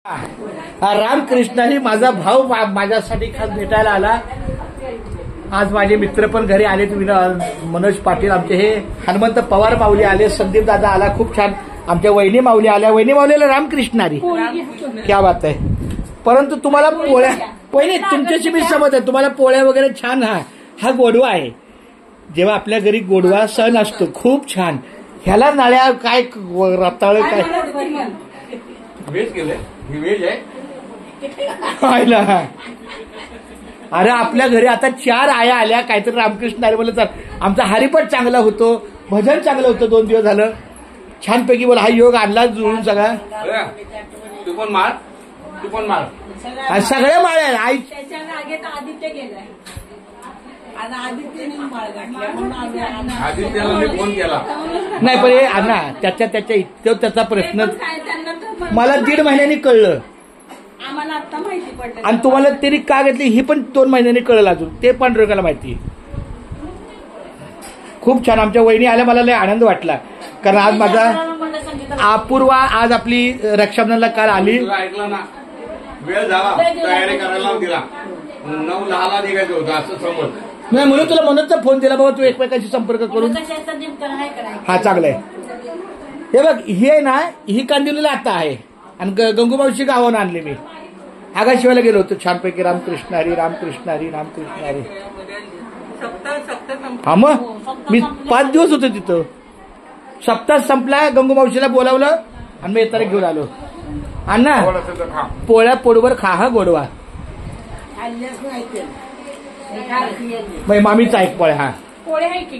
रामकृष्णाने माझा भाऊ माझ्यासाठी खास भेटायला आला. आज माझे मित्र पण घरी आले. मनोज पाटील आमचे हे हनुमंत पवार माऊली आले. संदीप दादा आला. खूप छान. आमच्या वहिनी माऊली आल्या. वहिनी माऊलीला रामकृष्णारी क्या बात आहे. परंतु तुम्हाला पोळ्या वहिनी तुमच्याशी मी समज आहे. तुम्हाला पोळ्या वगैरे छान. हा गोडवा आहे. जेव्हा आपल्या घरी गोडवा सण असतो खूप छान. ह्याला नाळ्या काय रताळ काय वेज केलंय. वेज आहे. अरे आपल्या घरी आता 4 आया आल्या. काहीतरी रामकृष्ण आले बोलले तर आमचा हरिपाठ चांगला होतो. भजन चांगलं होतं. 2 दिवस झालं छानपैकी. बोला हा योग आणला जुळून सगळा. तू पण मार. तू पण मार. सगळे माळ आहे. आई आदित्य गेलाय. आदित्यला मी फोन केला नाही पण हे अण्णा त्याच्या इतकं त्याचा प्रश्न मला 1.5 महिन्यांनी कळलं. आम्हाला आता माहिती पडलं. आणि तुम्हाला त्यांनी का घेतली ही पण 2 महिन्यांनी कळलं. अजून ते पण रोगाला माहिती. खूप छान. आमच्या वहिनी आल्या. मला लय आनंद वाटला. कारण आज माझा अपूर्वा आज आपली रक्षाबंधनला काल आली. ऐकला ना. वेळ झाला तयारी करायला दिला. 9:10 निघायचं होतं असं समज. नाही म्हणून तुला मनोजचा फोन दिला बाबा तू एकमेकांशी संपर्क करून. हा चांगला आहे. हे बघ हे ना ही कांदिवलीला आता आहे. आणि गंगूमावशी गावावरून आणली मी. आगाशिवायला गेलो होतो छानपैकी. रामकृष्ण हरी रामकृष्ण हरी रामकृष्ण हरी. हा मग मी 5 दिवस होतो तिथं. सप्ताह संपला. गंगूमावशीला बोलावलं आणि मी येताना घेऊन आलो. अण्णा पोळ्या पोडवर खा हा गोडवा. मामीचा एक पोळ्या. हा पोळे आहे की